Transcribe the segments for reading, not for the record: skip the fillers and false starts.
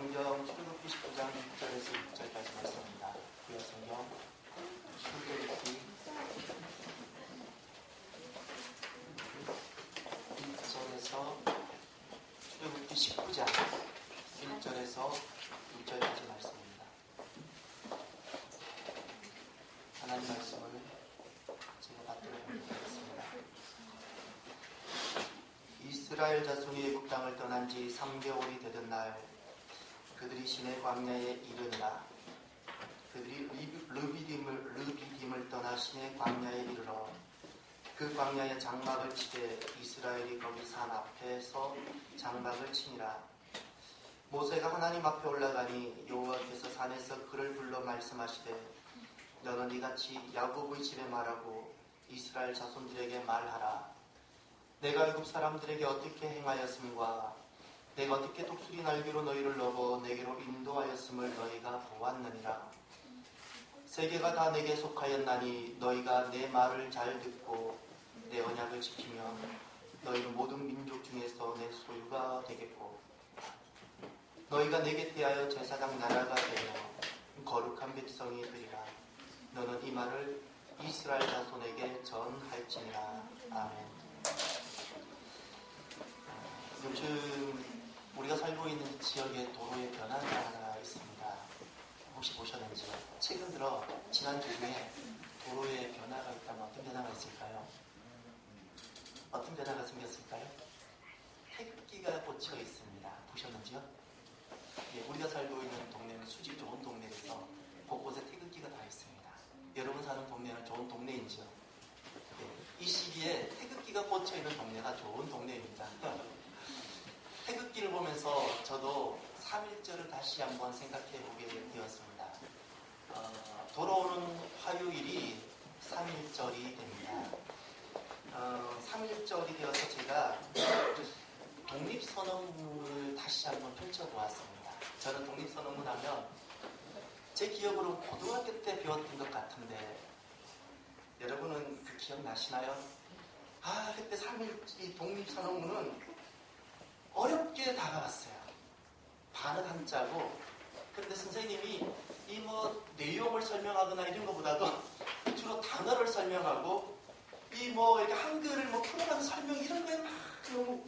성경 출애굽기 19장 1절에서 6절까지 말씀입니다. 구약 성경 출애굽기 1절에서 출애굽기 19장 1절에서 6절까지 말씀입니다. 하나님 말씀을 제가 받도록 하겠습니다. 이스라엘 자손이 애굽 땅을 떠난 지 3개월이 되던 날 그들이 시내 광야에 이르니라. 그들이 르비딤을 떠나 시내 광야에 이르러 그 광야에 장막을 치되 이스라엘이 거기 산 앞에서 장막을 치니라. 모세가 하나님 앞에 올라가니 여호와께서 산에서 그를 불러 말씀하시되 너는 이같이 야곱의 집에 말하고 이스라엘 자손들에게 말하라. 내가 애굽 사람들에게 어떻게 행하였음과 내가 어떻게 독수리 날개로 너희를 넘어 내게로 인도하였음을 너희가 보았느니라. 세계가 다 내게 속하였나니 너희가 내 말을 잘 듣고 내 언약을 지키면 너희는 모든 민족 중에서 내 소유가 되겠고 너희가 내게 대하여 제사장 나라가 되며 거룩한 백성이 되리라. 너는 이 말을 이스라엘 자손에게 전할지니라. 아멘. 요즘 우리가 살고 있는 지역에 도로의 변화가 하나 있습니다. 혹시 보셨는지 최근 들어 지난주에 도로에 변화가 있다면 어떤 변화가 있을까요? 어떤 변화가 생겼을까요? 태극기가 꽂혀 있습니다. 보셨는지요? 예, 우리가 살고 있는 동네는 수질 좋은 동네에서 곳곳에 태극기가 다 있습니다. 여러분 사는 동네는 좋은 동네인지요? 예, 이 시기에 태극기가 꽂혀 있는 동네가 좋은 동네입니다. 태극기를 보면서 저도 3.1절을 다시 한번 생각해 보게 되었습니다. 돌아오는 화요일이 3.1절이 됩니다. 3.1절이 되어서 제가 독립선언문을 다시 한번 펼쳐보았습니다. 저는 독립선언문 하면 제 기억으로 고등학교 때 배웠던 것 같은데 여러분은 그 기억 나시나요? 그때 3.1 독립선언문은 어렵게 다가왔어요. 반은 한자고. 그런데 선생님이 이 내용을 설명하거나 이런 것보다도 주로 단어를 설명하고 이렇게 한글을 표현하는 설명 이런 거에 막 너무.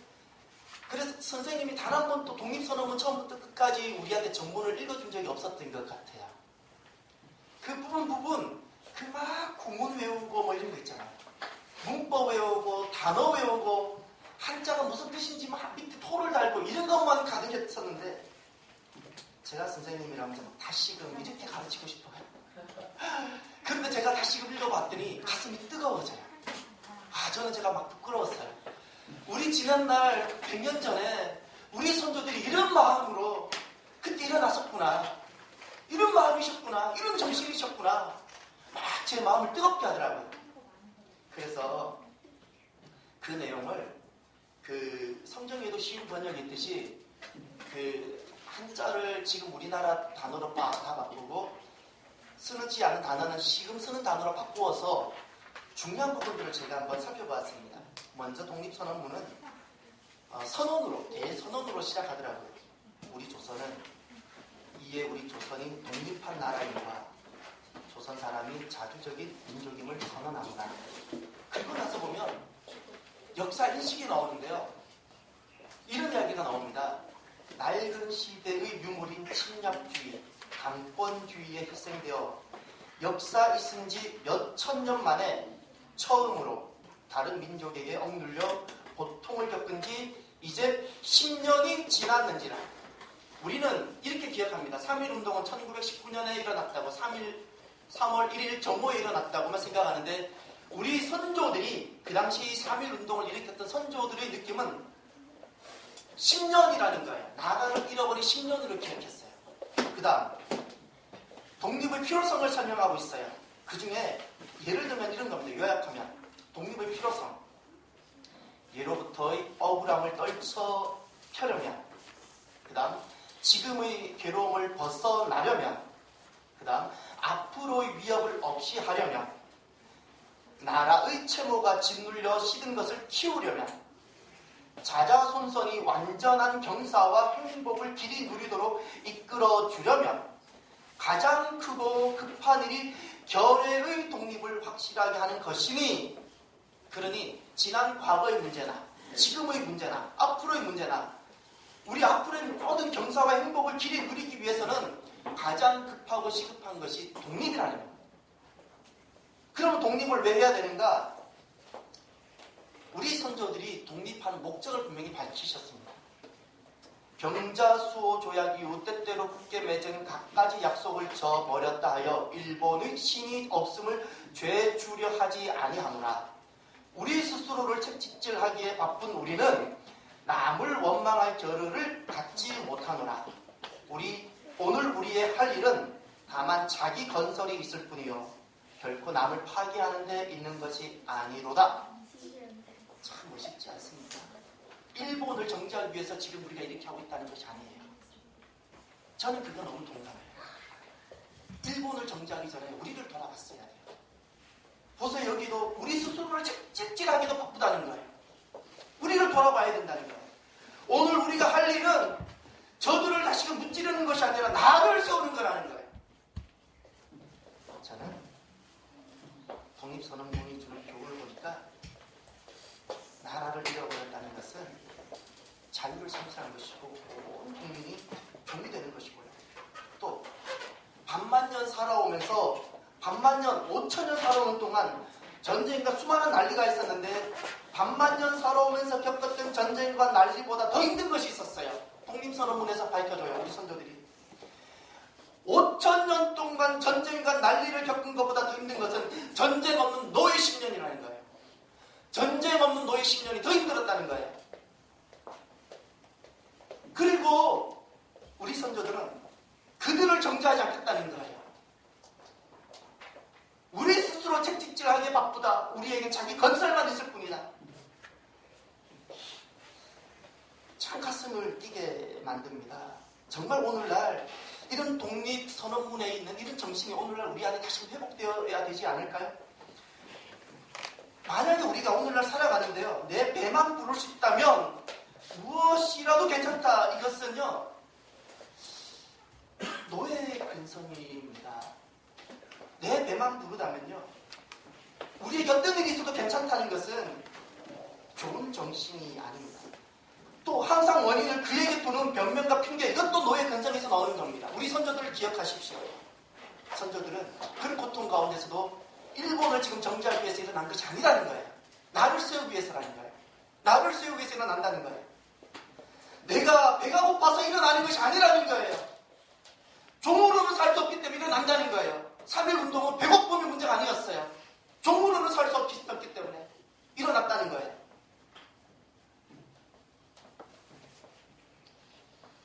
그래서 선생님이 단 한 번도 독립선언문 처음부터 끝까지 우리한테 전문을 읽어준 적이 없었던 것 같아요. 그 부분 막 구문 외우고 이런 거 있잖아요. 문법 외우고 단어 외우고 한자가 무슨 뜻인지 막 밑에 토를 달고 이런 것만 가득했었는데 제가 선생님이라면 다시금 이렇게 가르치고 싶어요. 그런데 제가 다시금 읽어봤더니 가슴이 뜨거워져요. 저는 제가 막 부끄러웠어요. 우리 지난날 100년 전에 우리 선조들이 이런 마음으로 그때 일어났었구나. 이런 마음이셨구나. 이런 정신이셨구나. 막 제 마음을 뜨겁게 하더라고요. 그래서 그 내용을 성경에도 쉬운 번역이 있듯이 한자를 지금 우리나라 단어로 다 바꾸고 쓰지 않은 단어는 지금 쓰는 단어로 바꾸어서 중요한 부분들을 제가 한번 살펴보았습니다. 먼저 독립선언문은 대선언으로 시작하더라고요. 우리 조선은 이에 우리 조선이 독립한 나라임과 조선 사람이 자주적인 민족임을 선언합니다. 그리고 나서 보면 역사 인식이 나오는데요. 이런 이야기가 나옵니다. 낡은 시대의 유물인 침략주의, 강권주의에 희생되어 역사 있은 지 몇천 년 만에 처음으로 다른 민족에게 억눌려 고통을 겪은 지 이제 10년이 지났는지라. 우리는 이렇게 기억합니다. 3.1운동은 1919년에 일어났다고 3월 1일 정오에 일어났다고만 생각하는데 우리 선조들이 그 당시 3.1운동을 일으켰던 선조들의 느낌은 10년이라는 거예요. 나라를 잃어버린 10년으로 기억했어요. 그 다음 독립의 필요성을 설명하고 있어요. 그 중에 예를 들면 이런 겁니다. 요약하면 독립의 필요성. 예로부터의 억울함을 떨쳐 펴려면, 그 다음 지금의 괴로움을 벗어나려면, 그 다음 앞으로의 위협을 없이 하려면, 나라의 채무가 짓눌려 시든 것을 키우려면, 자자손 손선이 완전한 경사와 행복을 길이 누리도록 이끌어 주려면 가장 크고 급한 일이 결의의 독립을 확실하게 하는 것이니, 그러니 지난 과거의 문제나 지금의 문제나 앞으로의 문제나 우리 앞으로의 모든 경사와 행복을 길이 누리기 위해서는 가장 급하고 시급한 것이 독립이라는 겁니다. 그럼 독립을 왜 해야 되는가? 우리 선조들이 독립하는 목적을 분명히 밝히셨습니다. 병자수호 조약 이후 때때로 굳게 맺은 갖가지 약속을 저버렸다 하여 일본의 신이 없음을 죄주려 하지 아니하노라. 우리 스스로를 채찍질하기에 바쁜 우리는 남을 원망할 겨를을 갖지 못하노라. 오늘 우리의 할 일은 다만 자기 건설이 있을 뿐이요 결코 남을 파괴하는 데 있는 것이 아니로다. 참 멋있지 않습니까? 일본을 정지하기 위해서 지금 우리가 이렇게 하고 있다는 것이 아니에요. 저는 그거 너무 동감해요. 일본을 정지하기 전에 우리를 돌아봤어야 돼요. 보세요. 여기도 우리 스스로를 찝찝하기도 바쁘다는 거예요. 우리를 돌아봐야 된다는 거예요. 오늘 우리가 할 일은 저들을 다시금 무찌르는 것이 아니라 나를 세우는 거라는 거예요. 저는 독립선언문이 주는 교훈을 보니까 나라를 잃어버렸다는 것은 자유를 상실한 것이고 온 국민이 종이 되는 것이고요. 또 반만년 살아오면서 반만년 5천년 살아오는 동안 전쟁과 수많은 난리가 있었는데 반만년 살아오면서 겪었던 전쟁과 난리보다 더 힘든 것이 있었어요. 독립선언문에서 밝혀줘요. 우리 선조들이 5천년 동안 전쟁과 난리를 겪은 것보다 더 힘든 것은 전쟁 없는 노예 10년이라는 거예요. 전쟁 없는 노예 10년이 더 힘들었다는 거예요. 그리고 우리 선조들은 그들을 정죄하지 않겠다는 거예요. 우리 스스로 채찍질하기에 바쁘다. 우리에겐 자기 건설만 있을 뿐이다. 참 가슴을 뛰게 만듭니다. 정말 오늘날 이런 독립선언문에 있는 이런 정신이 오늘날 우리 안에 다시 회복되어야 되지 않을까요? 만약에 우리가 오늘날 살아가는데요, 내 배만 부를 수 있다면 무엇이라도 괜찮다. 이것은요, 노예 근성입니다. 내 배만 부르다면요, 우리에게 어떤 일이 있어도 괜찮다는 것은 좋은 정신이 아닙니다. 또 항상 원인을 그에게 두는 변명과 핑계, 이것도 노예 근성에서 나오는 겁니다. 우리 선조들을 기억하십시오. 선조들은 그런 고통 가운데서도 일본을 지금 정지하기 위해서 일어난 것이 아니라는 거예요. 나를 세우기 위해서라는 거예요. 나를 세우기 위해서 일어난다는 거예요. 내가 배가 고파서 일어나는 것이 아니라는 거예요. 종으로는 살 수 없기 때문에 일어난다는 거예요. 3.1운동은 배고픔이 문제가 아니었어요. 종으로는 살 수 없기 때문에 일어났다는 거예요.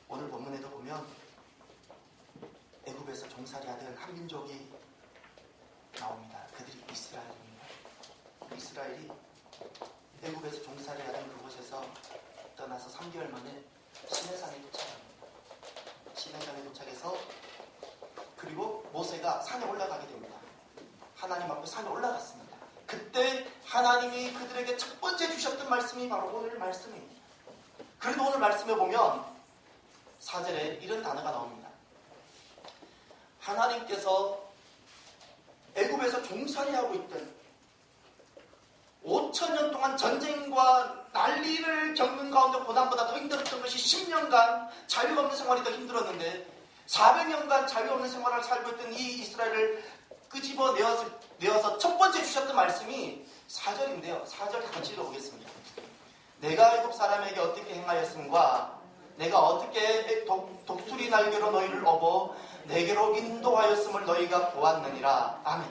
오늘 본문에도 보면 애굽에서 종살이하던 한 민족이 나옵니다. 그들이 이스라엘입니다. 이스라엘이 애굽에서 종살이하던 그곳에서 떠나서 3개월 만에 시내산에 도착합니다. 시내산에 도착해서 그리고 모세가 산에 올라가게 됩니다. 하나님 앞에 산에 올라갔습니다. 그때 하나님이 그들에게 첫 번째 주셨던 말씀이 바로 오늘 말씀입니다. 그래도 오늘 말씀에 보면 4절에 이런 단어가 나옵니다. 하나님께서 애굽에서 종살이하고 있던 5천년 동안 전쟁과 난리를 겪는 가운데 고난보다 더 힘들었던 것이 10년간 자유가 없는 생활이 더 힘들었는데 400년간 자유가 없는 생활을 살고 있던 이 이스라엘을 끄집어내어서 첫 번째 주셨던 말씀이 4절인데요. 4절 다 같이 읽어보겠습니다. 내가 애굽 사람에게 어떻게 행하였음과 내가 어떻게 독수리 날개로 너희를 업어 내게로 인도하였음을 너희가 보았느니라. 아멘.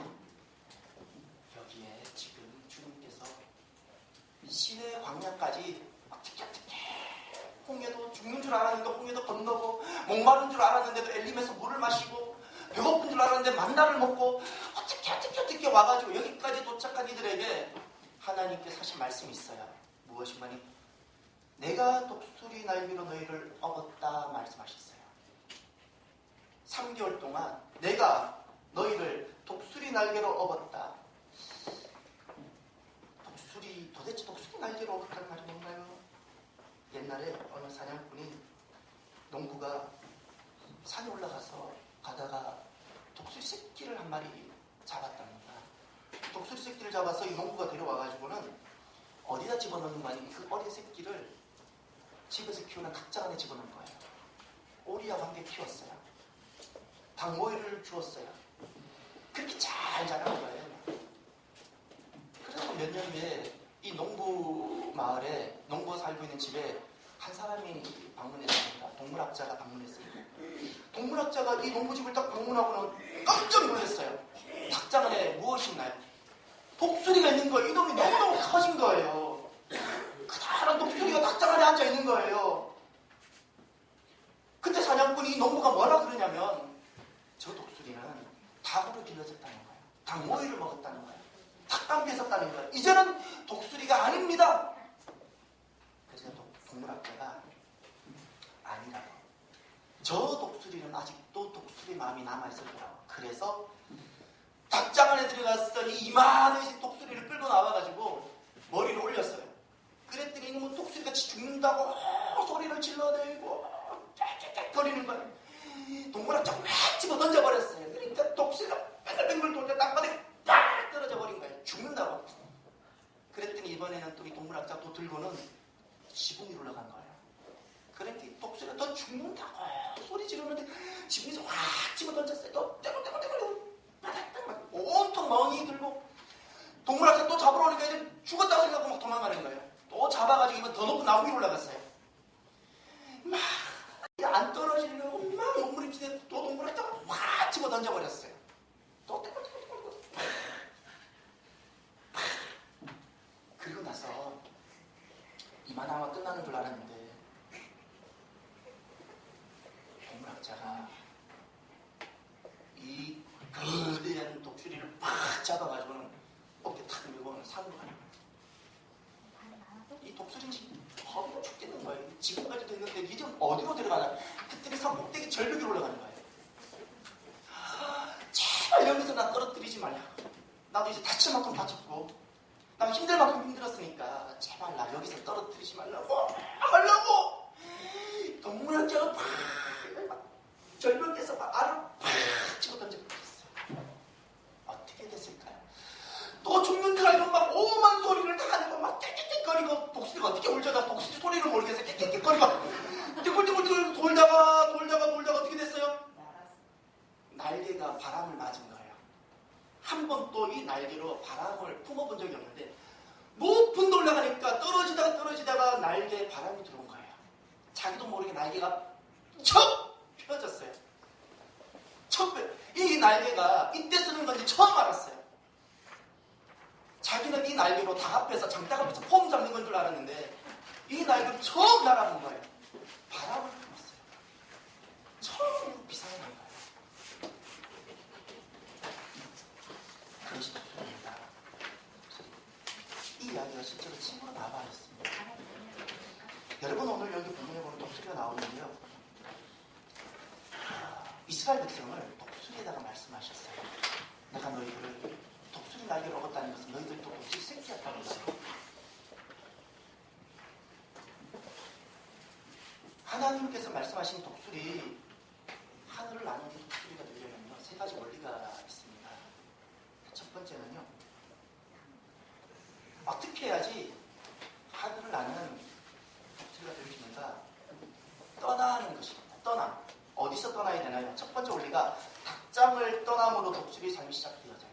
여기에 지금 주님께서 시내 광야까지 어떻게 홍해도 죽는 줄 알았는데 홍해도 건너고 목마른 줄 알았는데도 엘림에서 물을 마시고 배고픈 줄 알았는데 만나를 먹고 어떻게 와가지고 여기까지 도착한 이들에게 하나님께서 하신 말씀이 있어요. 무엇이냐니 내가 독수리 날개로 너희를 업었다 말씀하셨어요. 3개월 동안 내가 너희를 독수리 날개로 업었다. 도대체 독수리 날개로 업었다는 말이 뭔가요? 옛날 옛날에 어느 사냥꾼이 농부가 산에 올라가서 가다가 독수리 새끼를 한 마리 잡았답니다. 독수리 새끼를 잡아서 이 농부가 데려와가지고는 어디다 집어넣는 거 아니고 그 어린 새끼를 집에서 키우는 닭장 안에 집어넣은 거예요. 오리하고 함께 키웠어요. 닭 모이를 주었어요. 그렇게 잘 자란 거예요. 그래서 몇 년 후에 이 농부 마을에, 농부가 살고 있는 집에 한 사람이 방문했습니다. 동물학자가 방문했습니다. 동물학자가 이 농부집을 딱 방문하고는 깜짝 놀랐어요. 닭장 안에 무엇이 있나요? 독수리가 있는 거예요. 이놈이 너무너무 커진 거예요. 그다란 독수리가 닭장 안에 앉아 있는 거예요. 그때 사냥꾼이 이 농부가 뭐라 그러냐면 저 독수리는 닭으로 길러졌다는 거예요. 닭 모이를 먹었다는 거예요. 닭감비에 섰다는 거예요. 이제는 독수리가 아닙니다. 그래서 동물학자가 아니라고. 저 독수리는 아직도 독수리 마음이 남아있을 거라고. 그래서 닭장 안에 들어갔더니 이만한 독수리를 끌고 나와가지고 머리를 올렸어요. 그랬더니 이놈은 독수리같이 죽는다고 소리를 질러대고 쫙쫙쫙 거리는 거예요. 동물학자가 막 집어 던져버렸어요. 그러니까 독수리가 뱅글뱅글 돌때 땅바닥에 팍 떨어져 버린 거예요. 죽는다고. 그랬더니 이번에는 또 이 동물학자가 또 들고는 지붕 위로 올라간 거예요. 그러니까 독수리가 더 죽는다고 소리 지르는데 지붕에서 확 집어 던졌어요. 또 떼굴떼굴떼굴 바닥 막 온통 멍이 들고 동물학자 또 잡으러 오니까 이제 죽었다고 생각하고 막 도망가는 거예요. 또 잡아가지고 이번 더 높은 나무 위로 올라갔어요. 막 안 떨어지려고 막 몸부림치는데 또 동물학자가 확 집어 던져버렸어요. 또 떼굴떼굴떼굴. 그리고 나서 이만하면 끝나는 줄 알았는데 동물학자가 이 거대한 독수리를 팍 잡아가지고는 어깨 탁 밀고 산으로 가는 거예요. 이 독수리는 지금 겁이 죽겠는 거예요. 지금까지도 있는데 이제 어디로 들어가나? 그때는 산 꼭대기 절벽으로 올라가는 거예요. 제발 여기서 나 떨어뜨리지 말라고. 나도 이제 다칠 만큼 다쳤고 나도 힘들 만큼 힘들었으니까 제발 나 여기서 떨어뜨리지 말라고. 동물학자가 팍 절벽에서 막 알을 팍 치고 던져버렸어요. 어떻게 됐을까요? 또 죽는 줄 알고 막 오만 소리를 다 하는 거 막 깨깨깨거리고 독수리가 어떻게 울려다 독수리 소리를 모르겠어요. 깨깨깨거리고 띵굴띵굴띵굴 돌다가 어떻게 됐어요? 날개가 바람을 맞은 거예요. 한 번 또 이 날개로 바람을 품어본 적이 없는데 높은 데 올라가니까 떨어지다가 날개에 바람이 들어온 거예요. 자기도 모르게 날개가 척 펴졌어요. 이 날개가 이때 쓰는 건지 처음 알았어요. 자기는 이 날개로 닭 앞에서 장닭 앞에서 폼 잡는 건 줄 알았는데 이 날개로 처음 날아본 거예요. 바람을 품었어요. 처음으로 비상이 난 거예요. 그것이 독수리입니다. 이 이야기가 실제로 책으로 나와 있습니다. 여러분 오늘 여기 부분에 보면 독수리가 나오는데요. 이스라엘 백성을 독수리에다가 말씀하셨어요. 내가 너희들을 독수리 날개를 얻었다는 것은 너희들도 독수리 새끼였다는 거예요. 하나님께서 말씀하신 독수리, 하늘을 나는 독수리가 되려면요, 세 가지 원리가 있습니다. 첫 번째는요, 어떻게 해야지 하늘을 나는 독수리가 될 수 있는가? 떠나는 것입니다. 떠남. 어디서 떠나야 되나요? 첫 번째 원리가 닭장을 떠남으로 독수리의 삶이 시작되어져요.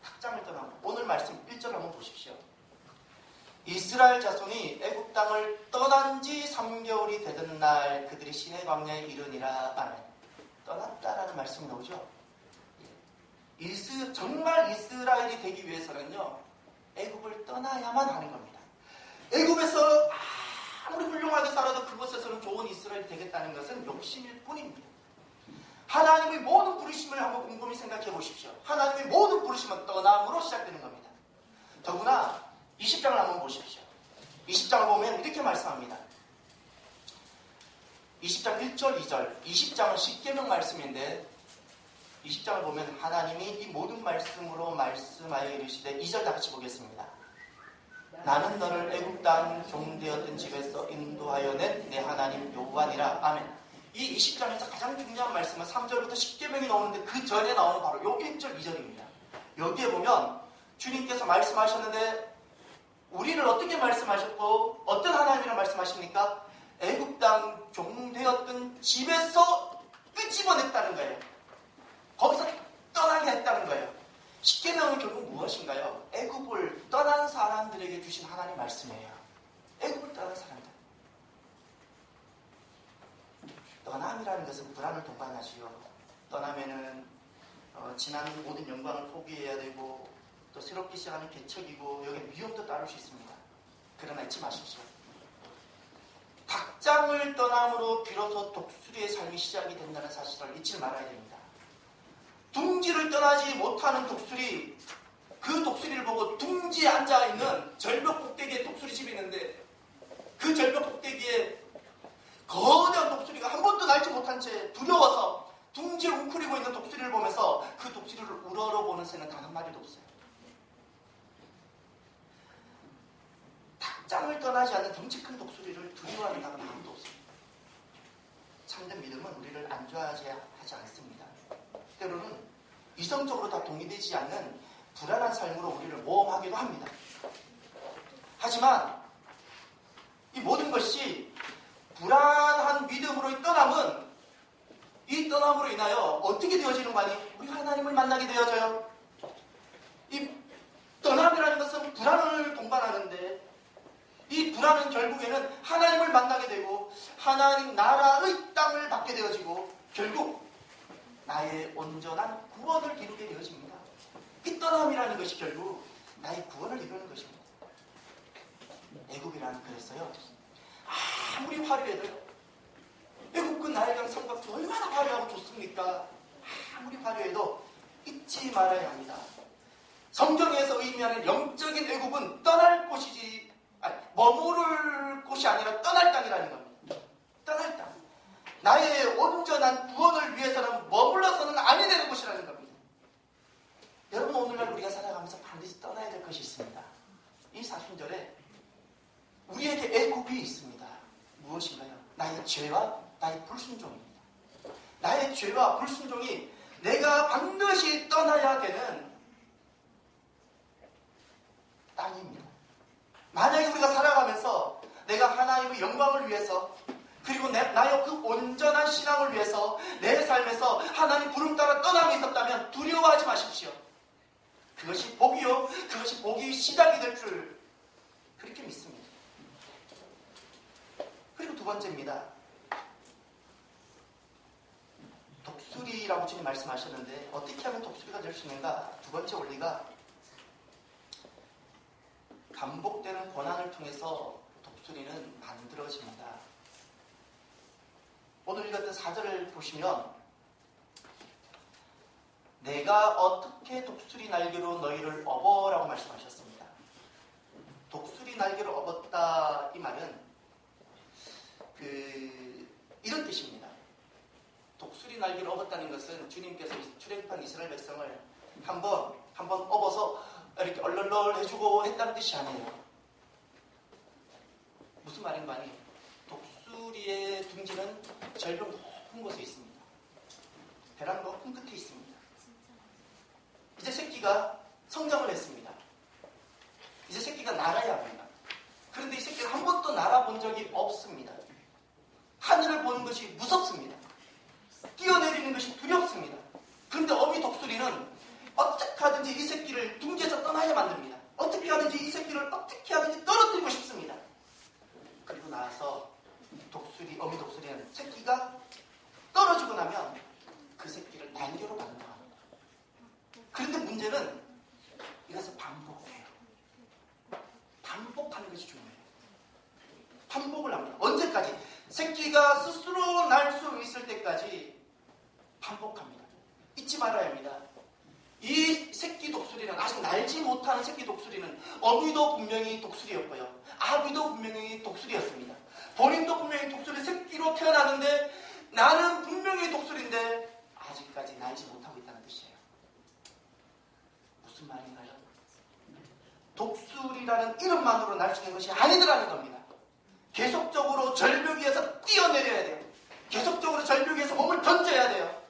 닭장을 떠남으로. 오늘 말씀 1절 한번 보십시오. 이스라엘 자손이 애굽 땅을 떠난 지 3개월이 되던 날 그들이 시내 광야에 이르니라. 아멘. 떠났다라는 말씀이 나오죠. 정말 이스라엘이 되기 위해서는요, 애굽을 떠나야만 하는 겁니다. 애굽에서 아무리 훌륭하게 살아도 그곳에서는 좋은 이스라엘이 되겠다는 것은 욕심일 뿐입니다. 하나님의 모든 부르심을 한번 곰곰이 생각해 보십시오. 하나님의 모든 부르심은 떠남으로 시작되는 겁니다. 더구나 20장을 한번 보십시오. 20장을 보면 이렇게 말씀합니다. 20장 1절 2절 20장은 십계명 말씀인데 20장을 보면 하나님이 이 모든 말씀으로 말씀하여 이르시되 2절 다 같이 보겠습니다. 나는 너를 애굽 땅 종되었던 집에서 인도하여 낸 내 하나님 여호와니라. 아멘. 이 20장에서 가장 중요한 말씀은 3절부터 십계명이 나오는데 그 전에 나오는 바로 요 1절 2절입니다. 여기에 보면 주님께서 말씀하셨는데 우리를 어떻게 말씀하셨고 어떤 하나님이라 말씀하십니까? 애굽 땅 종되었던 집에서 끄집어냈다는 거예요. 거기서 떠나게 했다는 거예요. 십계명은 결국 무엇인가요? 애굽을 떠난 사람들에게 주신 하나님 말씀이에요. 애굽을 떠난 사람들. 떠남이라는 것은 불안을 동반하지요. 떠나면은 지난 모든 영광을 포기해야 되고 또 새롭게 시작하는 개척이고 여기 위험도 따를 수 있습니다. 그러나 잊지 마십시오. 닭장을 떠남으로 비로소 독수리의 삶이 시작이 된다는 사실을 잊지 말아야 됩니다. 둥지를 떠나지 못하는 독수리, 그 독수리를 보고 둥지에 앉아있는 절벽 꼭대기에 독수리 집이 있는데 그 절벽 꼭대기에 거대한 독수리가 한 번도 날지 못한 채 두려워서 둥지를 웅크리고 있는 독수리를 보면서 그 독수리를 우러러보는 새는 단 한 마리도 없어요. 닭장을 떠나지 않는 덩치 큰 독수리를 두려워하는 사람은 아무도 없어요. 참된 믿음은 우리를 안주하지 않습니다. 때로는 이성적으로 다 동의되지 않는 불안한 삶으로 우리를 모험하기도 합니다. 하지만 이 모든 것이 불안한 믿음으로의 떠남은 이 떠남으로 인하여 어떻게 되어지는 거 아니? 우리 하나님을 만나게 되어져요. 이 떠남이라는 것은 불안을 동반하는데 이 불안은 결국에는 하나님을 만나게 되고 하나님 나라의 땅을 받게 되어지고 결국 나의 온전한 구원을 이루게 되어집니다. 이 떠남이라는 것이 결국 나의 구원을 이루는 것입니다. 애굽이라는 그랬어요. 아무리 화려해도요. 애굽과 나일강 삼각도 얼마나 화려하고 좋습니까? 아무리 화려해도 잊지 말아야 합니다. 성경에서 의미하는 영적인 애굽은 떠날 곳이지 머무를 곳이 아니라 떠날 땅이라는 겁니다. 떠날 땅. 나의 온전한 구원을 위해서는 머물러서는 아니 되는 곳이라는 겁니다. 여러분 오늘날 우리가 살아가면서 반드시 떠나야 될 것이 있습니다. 이 사순절에 우리에게 애굽이 있습니다. 무엇인가요? 나의 죄와 나의 불순종입니다. 나의 죄와 불순종이 내가 반드시 떠나야 되는 땅입니다. 만약에 우리가 살아가면서 내가 하나님의 영광을 위해서 그리고 나의 그 온전한 신앙을 위해서 내 삶에서 하나님 부름 따라 떠남이 있었다면 두려워하지 마십시오. 그것이 복이요. 그것이 복이 시작이 될 줄 그렇게 믿습니다. 그리고 두 번째입니다. 독수리라고 주님 말씀하셨는데 어떻게 하면 독수리가 될 수 있는가? 두 번째 원리가 반복되는 고난을 통해서 독수리는 만들어집니다. 오늘 읽었던 4절을 보시면 내가 어떻게 독수리 날개로 너희를 업어라고 말씀하셨습니다. 독수리 날개로 업었다 이 말은 이런 뜻입니다. 독수리 날개로 업었다는 것은 주님께서 출애굽한 이스라엘 백성을 한번 업어서 이렇게 얼얼얼 해주고 했다는 뜻이 아니에요. 무슨 말인가 하니 독수리의 둥지는 절벽 높은 곳에 있습니다. 배랑 높은 끝에 있습니다. 이제 새끼가 성장을 했습니다. 이제 새끼가 날아야 합니다. 그런데 이 새끼는 한 번도 날아본 적이 없습니다. 하늘을 보는 것이 무섭습니다. 뛰어내리는 것이 두렵습니다. 그런데 어미 독수리는 어떻게 하든지 이 새끼를 둥지에서 떠나게 만듭니다. 어떻게 하든지 이 새끼를 어떻게 하든지 떨어뜨리고 싶습니다. 그리고 나서 어미 독수리는 새끼가 떨어지고 나면 그 새끼를 날개로 만들어갑니다. 그런데 문제는 이것을 반복해요. 반복하는 것이 중요해요. 반복을 합니다. 언제까지? 새끼가 스스로 날 수 있을 때까지 반복합니다. 잊지 말아야 합니다. 이 새끼 독수리는 아직 날지 못하는 새끼 독수리는 어미도 분명히 독수리였고요. 아비도 분명히 독수리였습니다. 본인도 분명히 독수리 새끼로 태어났는데 나는 분명히 독수리인데 아직까지 날지 못하고 있다는 뜻이에요. 무슨 말인가요? 독수리라는 이름만으로 날 수 있는 것이 아니더라는 겁니다. 계속적으로 절벽 위에서 뛰어내려야 돼요. 계속적으로 절벽 위에서 몸을 던져야 돼요.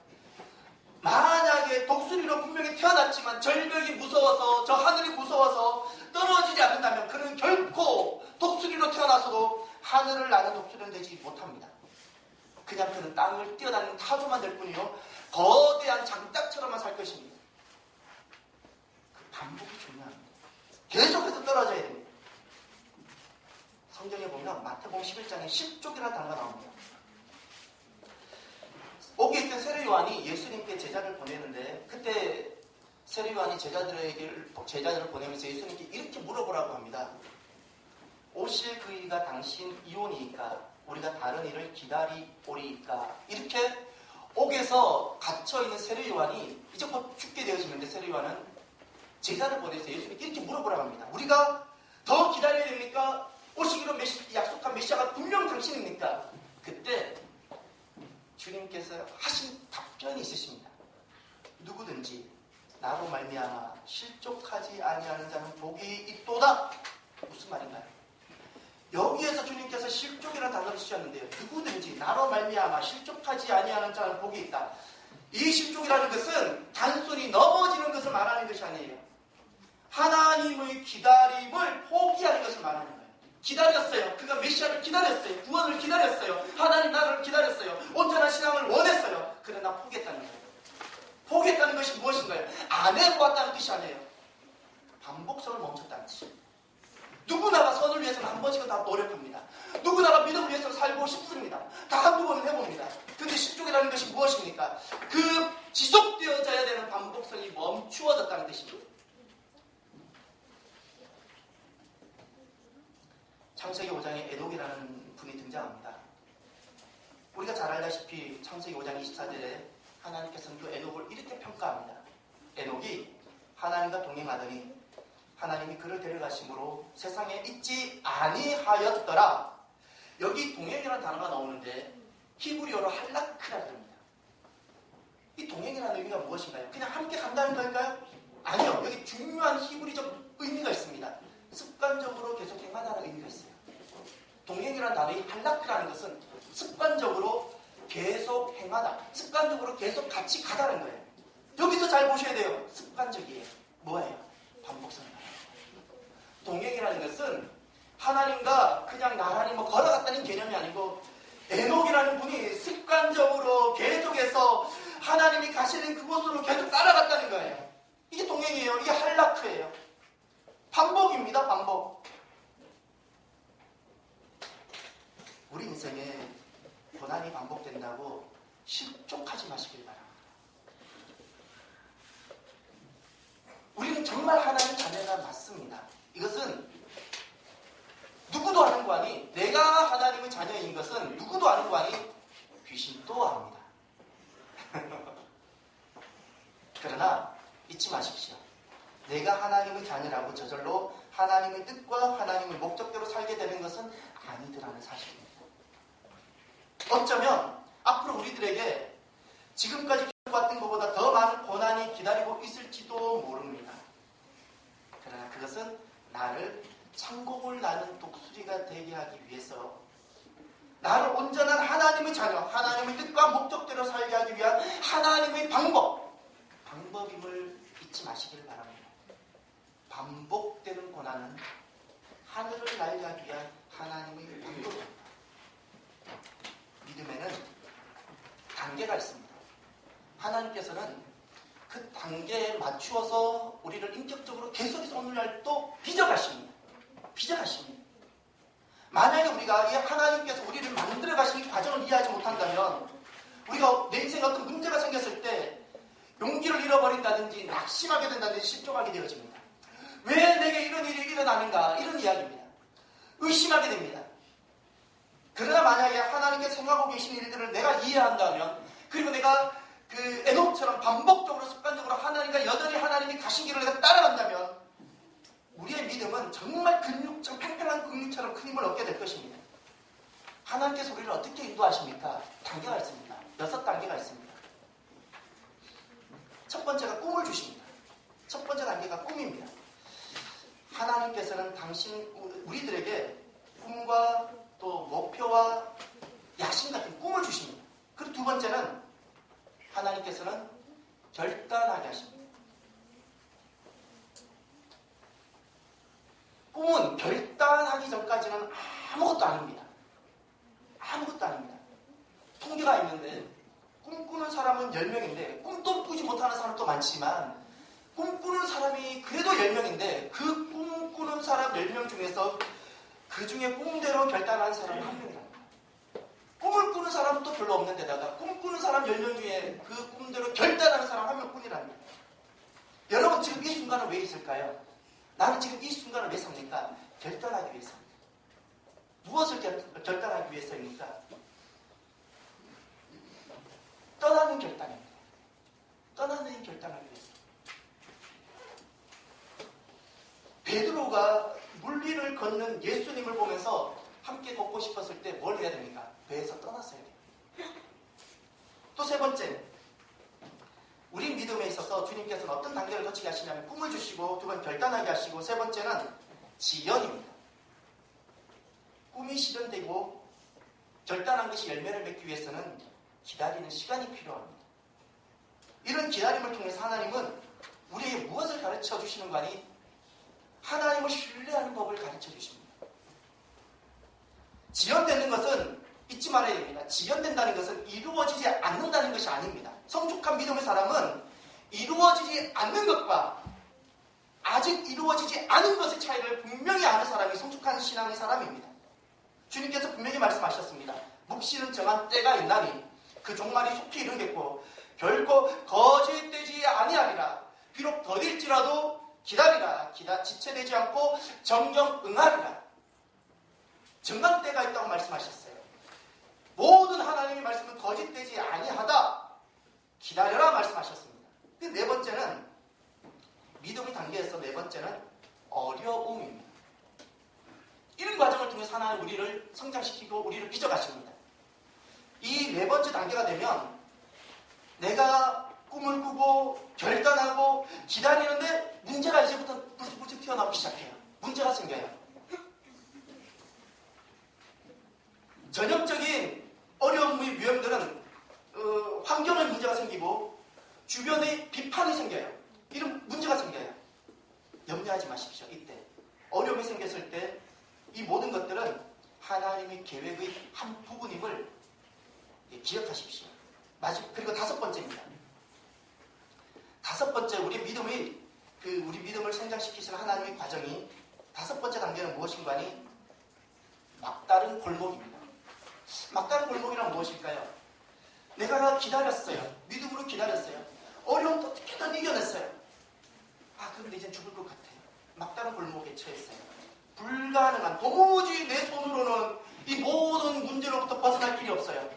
만약에 독수리로 분명히 태어났지만 절벽이 무서워서, 저 하늘이 무서워서 떨어지지 않는다면 그는 결코 독수리로 태어나서도 하늘을 나는 독수리는 되지 못합니다. 그냥 그는 땅을 뛰어다니는 타조만 될 뿐이요, 거대한 장딱처럼만 살 것입니다. 그 반복이 중요합니다. 계속해서 떨어져야 됩니다. 성경에 보면 마태복음 11장에 실족이라는 단어가 나옵니다. 거기에 있던 세례 요한이 예수님께 제자를 보내는데, 그때 세례 요한이 제자들을 보내면서 예수님께 이렇게 물어보라고 합니다. 오실 그이가 당신 이온이니까 우리가 다른 일을 기다리오리이까. 이렇게 옥에서 갇혀있는 세례 요한이 이제 곧 죽게 되어지는데, 세례 요한은 제자를 보내서 예수님께 이렇게 물어보라고 합니다. 우리가 더 기다려야 됩니까? 오시기로 약속한 메시아가 분명 당신입니까? 그때 주님께서 하신 답변이 있으십니다. 누구든지 나로 말미암아 실족하지 아니하는 자는 복이 있도다. 무슨 말인가요? 여기에서 주님께서 실족이라는 단어를 쓰셨는데요. 누구든지 나로 말미암아 실족하지 아니하는 자는 복이 있다. 이 실족이라는 것은 단순히 넘어지는 것을 말하는 것이 아니에요. 하나님의 기다림을 포기하는 것을 말하는 거예요. 기다렸어요. 그가 메시아를 기다렸어요. 구원을 기다렸어요. 하나님 나라를 기다렸어요. 온전한 신앙을 원했어요. 그러나 포기했다는 거예요. 포기했다는 것이 무엇인가요? 안 해보았다는 뜻이 아니에요. 반복성을 멈췄다는 뜻이에요. 누구나가 선을 위해서는 한 번씩은 다 노력합니다. 누구나가 믿음을 위해서 살고 싶습니다. 다 한두 번은 해봅니다. 근데 실족이라는 것이 무엇입니까? 그 지속되어져야 되는 반복성이 멈추어졌다는 뜻입니다. 창세기 5장에 에녹이라는 분이 등장합니다. 우리가 잘 알다시피 창세기 5장 24절에 하나님께서는 그 에녹을 이렇게 평가합니다. 에녹이 하나님과 동행하더니 하나님이 그를 데려가심으로 세상에 있지 아니하였더라. 여기 동행이라는 단어가 나오는데 히브리어로 할라크라고 합니다. 이 동행이라는 의미가 무엇인가요? 그냥 함께 간다는 걸까요? 아니요. 여기 중요한 히브리적 의미가 있습니다. 습관적으로 계속 행하다는 의미가 있어요. 동행이라는 단어의 할라크라는 것은 습관적으로 계속 행하다, 습관적으로 계속 같이 가다는 거예요. 여기서 잘 보셔야 돼요. 습관적이에요. 뭐예요? 반복성이에요. 동행이라는 것은 하나님과 그냥 나란히 걸어갔다는 개념이 아니고, 에녹이라는 분이 습관적으로 계속해서 하나님이 가시는 그곳으로 계속 따라갔다는 거예요. 이게 동행이에요. 이게 할라크예요. 반복입니다. 반복. 우리 인생에 고난이 반복된다고 실족하지 마시길 바랍니다. 우리는 정말 하나님 자녀가 맞습니다. 이것은 누구도 아는 거 아니, 내가 하나님의 자녀인 것은 누구도 아는 거 아니, 귀신도 압니다. 그러나 잊지 마십시오. 내가 하나님의 자녀라고 저절로 하나님의 뜻과 하나님의 목적대로 살게 되는 것은 아니더라는 사실입니다. 어쩌면 앞으로 우리들에게 지금까지 겪어왔던 것보다 더 많은 고난이 기다리고 있을지도 모릅니다. 그러나 그것은 나를 창공을 나는 독수리가 되게 하기 위해서, 나를 온전한 하나님의 자녀, 하나님의 뜻과 목적대로 살게 하기 위한 하나님의 방법임을 잊지 마시기를 바랍니다. 반복되는 고난은 하늘을 날게 하기 위한 하나님의 방법입니다. 믿음에는 단계가 있습니다. 하나님께서는 그 단계에 맞추어서 우리를 인격적으로 계속해서 오늘날 또 빚어가십니다. 만약에 우리가 이 하나님께서 우리를 만들어 가시는 과정을 이해하지 못한다면, 우리가 내 인생에 어떤 문제가 생겼을 때 용기를 잃어버린다든지 낙심하게 된다든지 실족하게 되어집니다. 왜 내게 이런 일이 일어나는가, 이런 이야기입니다. 의심하게 됩니다. 그러나 만약에 하나님께서 생각하고 계신 일들을 내가 이해한다면, 그리고 내가 그 에녹처럼 반복적으로 습관적으로 하나님과 여전히 하나님이 가신 길을 내가 따라간다면, 우리의 믿음은 정말 팽팽한 근육처럼 큰 힘을 얻게 될 것입니다. 하나님께서 우리를 어떻게 인도하십니까? 단계가 있습니다. 6단계가 있습니다. 첫 번째가 꿈을 주십니다. 첫 번째 단계가 꿈입니다. 하나님께서는 우리들에게 꿈과 또 목표와 야심 같은 꿈을 주십니다. 그리고 두 번째는 하나님께서는 결단하게 하십니다. 꿈은 결단하기 전까지는 아무것도 아닙니다. 아무것도 아닙니다. 통계가 있는데 꿈꾸는 사람은 10명인데 꿈도 꾸지 못하는 사람도 많지만 꿈꾸는 사람이 그래도 10명인데 그 꿈꾸는 사람 10명 중에서 그 중에 꿈대로 결단하는 사람은 1명이랍니다. 꿈을 꾸는 사람도 별로 없는 데다가 꿈꾸는 사람 10명 중에 그 꿈대로 결단하는 사람 1명뿐이랍니다. 여러분 지금 이 순간은 왜 있을까요? 나는 지금 이 순간을 왜 삽니까? 결단하기 위해서입니다. 무엇을 결단하기 위해서입니까? 떠나는 결단입니다. 떠나는 결단을 위해서. 베드로가 물 위를 걷는 예수님을 보면서 함께 걷고 싶었을 때 뭘 해야 됩니까? 배에서 떠났어야 돼요. 또 세 번째, 우리 믿음에 있어서 주님께서는 어떤 단계를 거치게 하시냐면 꿈을 주시고, 두 번 결단하게 하시고, 세 번째는 지연입니다. 꿈이 실현되고 결단한 것이 열매를 맺기 위해서는 기다리는 시간이 필요합니다. 이런 기다림을 통해서 하나님은 우리에게 무엇을 가르쳐 주시는 거 아니? 하나님을 신뢰하는 법을 가르쳐 주십니다. 지연되는 것은 잊지 말아야 됩니다. 지연된다는 것은 이루어지지 않는다는 것이 아닙니다. 성숙한 믿음의 사람은 이루어지지 않는 것과 아직 이루어지지 않은 것의 차이를 분명히 아는 사람이 성숙한 신앙의 사람입니다. 주님께서 분명히 말씀하셨습니다. 묵시는 정한 때가 있나니 그 종말이 속히 이르겠고 결코 거짓되지 아니하리라. 비록 더딜지라도 기다리라. 지체되지 않고 정령 응하리라. 정한 때가 있다고 말씀하셨어요. 모든 하나님의 말씀은 거짓되지 아니하다. 기다려라 말씀하셨습니다. 네 번째는 믿음의 단계에서 네 번째는 어려움입니다. 이런 과정을 통해서 하나님 우리를 성장시키고 우리를 빚어가십니다. 이 네 번째 단계가 되면 내가 꿈을 꾸고 결단하고 기다리는데 문제가 이제부터 불쑥불쑥 튀어나오기 시작해요. 문제가 생겨요. 전형적인 어려움의 유형들은 환경의 문제가 생기고 주변의 비판이 생겨요. 이런 문제가 생겨요. 염려하지 마십시오. 이때 어려움이 생겼을 때 이 모든 것들은 하나님의 계획의 한 부분임을 기억하십시오. 그리고 다섯 번째입니다. 다섯 번째 우리 믿음을 성장시키시는 하나님의 과정이 다섯 번째 단계는 무엇인가 하니 막다른 골목입니다. 막다른 골목이란 무엇일까요? 내가 기다렸어요. 믿음으로 기다렸어요. 어려움도 어떻게든 이겨냈어요. 그런데 이제 죽을 것 같아요. 막다른 골목에 처했어요. 불가능한, 도무지 내 손으로는 이 모든 문제로부터 벗어날 길이 없어요.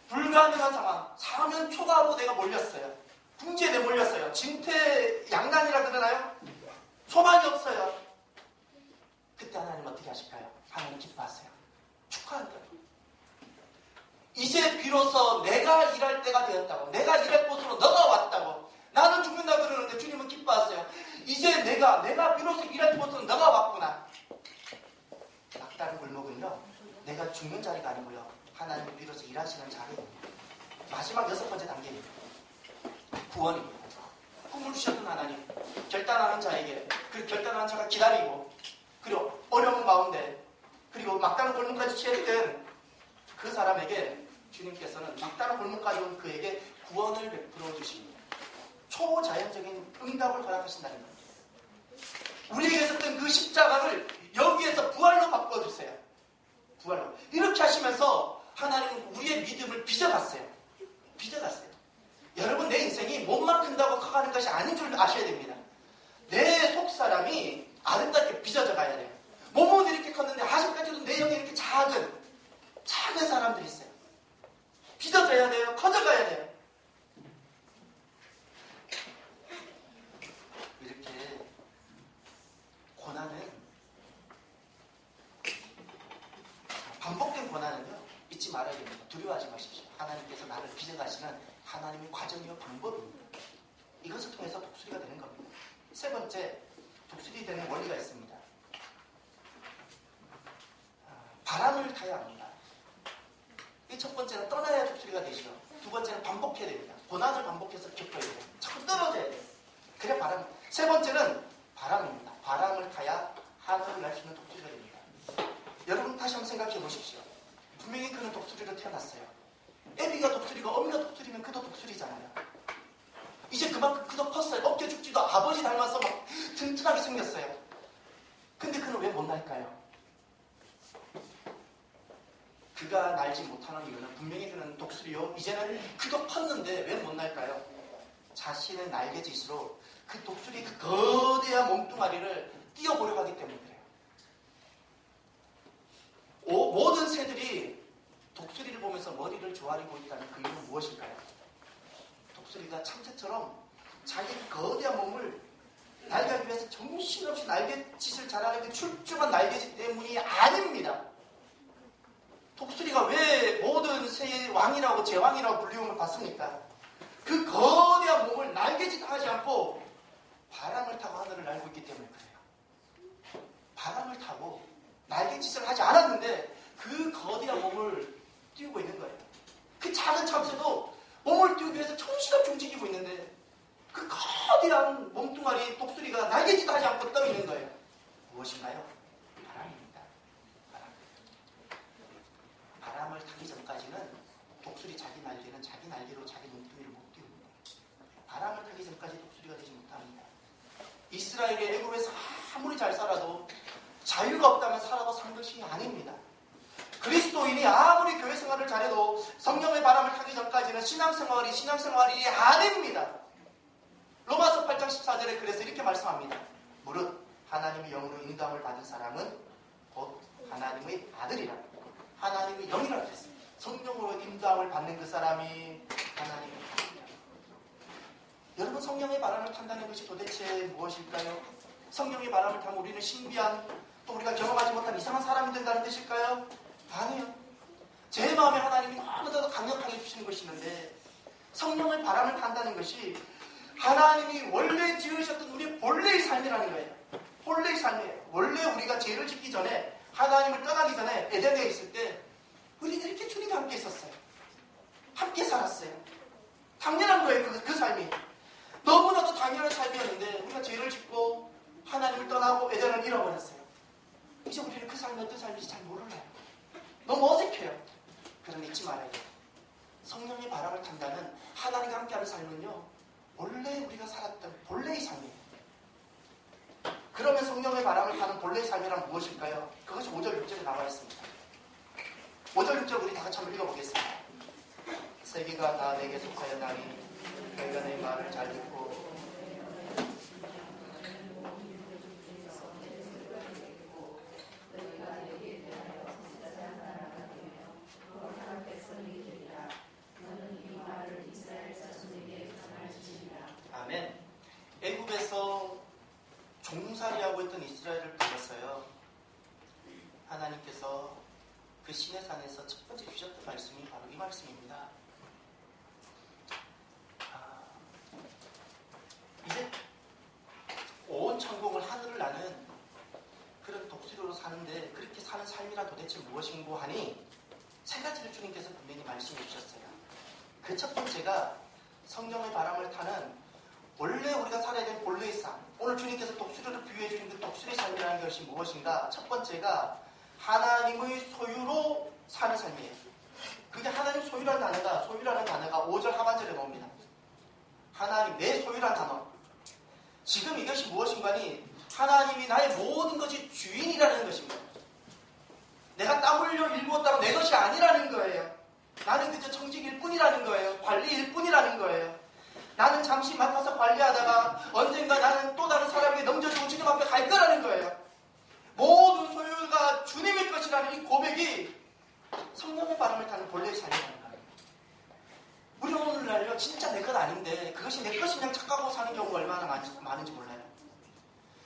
불가능한 상황, 사면 초과로 내가 몰렸어요. 궁지에 내몰렸어요. 진퇴양난이라 그러나요? 소망이 없어요. 그때 하나님 어떻게 하실까요? 하나님 기뻐하세요. 축하한다고. 이제 비로소 내가 일할 때가 되었다고. 내가 일할 곳으로 너가 왔다고. 나는 죽는다 그러는데 주님은 기뻐하세요. 이제 내가 비로소 일할 곳으로 너가 왔구나. 막다른 골목은요, 내가 죽는 자리가 아니고요, 하나님 비로소 일하시는 자리입니다. 마지막 여섯 번째 단계입니다. 구원입니다. 꿈을 주셨던 하나님, 결단하는 자에게, 그 결단하는 자가 기다리고, 그리고 어려운 가운데, 그리고 막다른 골목까지 취했던 그 사람에게 주님께서는 막다른 골목까지 온 그에게 구원을 베풀어 주십니다. 초자연적인 응답을 허락하신다는 겁니다. 우리에게 있었던 그 십자가를 여기에서 부활로 바꿔주세요. 부활로. 이렇게 하시면서 하나님은 우리의 믿음을 빚어갔어요. 빚어갔어요. 여러분, 내 인생이 몸만 큰다고 커가는 것이 아닌 줄 아셔야 됩니다. 내 속사람이 아름답게 빚어져 가야 돼요. 몸은 이렇게 컸는데 아직까지도 내형이 이렇게 작은 사람들이 있어요. 빚어져야 돼요. 커져가야 돼요. 이렇게 고난은, 반복된 고난은요, 잊지 말아야 됩니다. 두려워하지 마십시오. 하나님께서 나를 빚어가시는 하나님의 과정이요 방법입니다. 이것을 통해서 독수리가 되는 겁니다. 세 번째, 독수리 되는 원리가 있습니다. 바람을 타야 합니다. 이 첫 번째는 떠나야 독수리가 되죠. 두 번째는 반복해야 됩니다. 고난을 반복해서 겪어야 돼요. 자꾸 떨어져야 돼요. 그래 바람. 세 번째는 바람입니다. 바람을 타야 하늘을 날 수 있는 독수리가 됩니다. 여러분 다시 한번 생각해 보십시오. 분명히 그는 독수리로 태어났어요. 애비가 독수리고 어미가 독수리면 그도 독수리잖아요. 이제 그만큼 그도 컸어요. 어깨 죽지도 아버지 닮아서 막 튼튼하게 생겼어요. 근데 그는 왜 못 날까요? 그가 날지 못하는 이유는 분명히 그는 독수리요. 이제는 그도 컸는데 왜 못 날까요? 자신의 날개짓으로 그 독수리 그 거대한 몸뚱아리를 띄워보려고 하기 때문에 그래요. 모든 새들이 독수리를 보면서 머리를 조아리고 있다는 그 이유는 무엇일까요? 독수리가 참새처럼 자기 거대한 몸을 날개하기 위해서 정신없이 날개짓을 잘하는 그 출중한 날개짓 때문이 아닙니다. 독수리가 왜 모든 새의 왕이라고 제왕이라고 불리움을 받습니까? 그 거대한 몸을 날개짓하지 않고 바람을 타고 하늘을 날고 있기 때문에 그래요. 바람을 타고 날개짓을 하지 않았는데 그 거대한 몸을 띄우고 있는 거예요. 그 작은 참새도 몸을 띄우기 위해서 정신없이 움직이고 있는데 그 거대한 몸뚱아리 독수리가 날개짓 하지 않고 떠 있는 거예요. 무엇인가요? 바람입니다. 바람을 타기 전까지는 독수리 자기 날개는 자기 날개로 자기 몸뚱이를 못 띄웁니다. 바람을 타기 전까지 독수리가 되지 못합니다. 이스라엘이 애굽에서 아무리 잘 살아도 자유가 없다면 살아도 산 것이 아닙니다. 그리스도인이 아무리 교회 생활을 잘해도 성령의 바람을 타기 전까지는 신앙생활이 아닙니다. 로마서 8장 14절에 그래서 이렇게 말씀합니다. 무릇 하나님의 영으로 인도함을 받은 사람은 곧 하나님의 아들이라. 하나님의 영이라 그랬습니다. 성령으로 인도함을 받는 그 사람이 하나님의 아들이라. 여러분 성령의 바람을 탄다는 것이 도대체 무엇일까요? 성령의 바람을 타면 우리는 신비한 또 우리가 경험하지 못한 이상한 사람이 된다는 뜻일까요? 아니요. 제 마음에 하나님이 너무나도 강력하게 주시는 것이 있는데 성령의 바람을 탄다는 것이 하나님이 원래 지으셨던 우리의 본래의 삶이라는 거예요. 본래의 삶이에요. 원래 우리가 죄를 짓기 전에 하나님을 떠나기 전에 에덴에 있을 때 우리는 이렇게 주님과 함께 있었어요. 함께 살았어요. 당연한 거예요. 그 삶이. 너무나도 당연한 삶이었는데 우리가 죄를 짓고 하나님을 떠나고 에덴을 잃어버렸어요. 이제 우리는 그 삶이 어떤 삶인지 잘 몰라요. 너무 어색해요. 그러나 잊지 말아야 돼요. 성령의 바람을 탄다는 하나님과 함께하는 삶은요. 원래 우리가 살았던 본래의 삶이에요. 그러면 성령의 바람을 타는 본래의 삶이란 무엇일까요? 그것이 5절 6절에 나와 있습니다. 5절 6절 우리 다 같이 한번 읽어보겠습니다. 세계가 다 내게 속하였나니 내가 내 말을 잘 듣고 아멘. 애굽에서 종살이하고 있던 이스라엘을 불렀어요. 하나님께서 그 시내산에서 첫 번째 주셨던 말씀이 바로 이 말씀입니다. 이제 온 천공을 하늘을 나는 그런 독수리로 사는데 그렇게 사는 삶이란 도대체 무엇인고 하니 세 가지를 주님께서 분명히 말씀해 주셨어요. 그 첫 번째가 성령의 바람을 타는 원래 우리가 살아야 되는 본래의 삶. 오늘 주님께서 독수리를 비유해 주신 그 독수리의 삶이라는 것이 무엇인가? 첫 번째가 하나님의 소유로 사는 삶이에요. 그게 하나님 소유라는 단어가 5절 하반절에 나옵니다. 하나님 내 소유라는 단어. 지금 이것이 무엇인가니 하나님이 나의 모든 것이 주인이라는 것입니다. 내가 땀 흘려 일구었다고 내 것이 아니라는 거예요. 나는 그저 청직일 뿐이라는 거예요. 관리일 뿐이라는 거예요. 나는 잠시 맡아서 관리하다가 언젠가 나는 또 다른 사람에게 넘겨주고 주님 앞에 갈 거라는 거예요. 모든 소유가 주님의 것이라는 이 고백이 성령의 바람을 타는 본래의 삶이라는 거예요. 우리 오늘날요 진짜 내 것 아닌데 그것이 내 것이 그냥 착각하고 사는 경우가 얼마나 많은지 몰라요.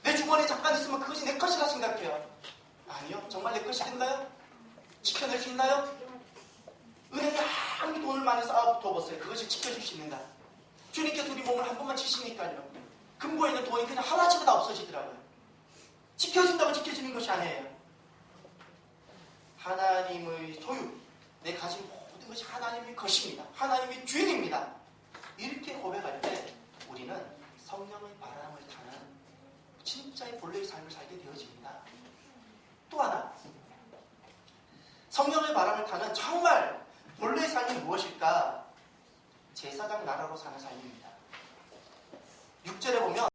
내 주머니에 잠깐 있으면 그것이 내 것이라 생각해요. 아니요. 정말 내 것이 된가요? 지켜낼 수 있나요? 은행에 아무리 돈을 많이 쌓아둬봤어요. 그것이 지켜줄 수 있는가? 주님께서 우리 몸을 한 번만 치시니까요. 금고에 있는 돈이 그냥 하나쯤에 다 없어지더라고요. 지켜진다고 지켜지는 것이 아니에요. 하나님의 소유, 내 가진 모든 것이 하나님의 것입니다. 하나님의 주인입니다. 이렇게 고백할 때 우리는 성령의 바람을 타는 진짜의 본래의 삶을 살게 되어집니다. 또 하나, 성령의 바람을 타는 정말 본래의 삶이 무엇일까? 제사장 나라로 사는 삶입니다. 6절에 보면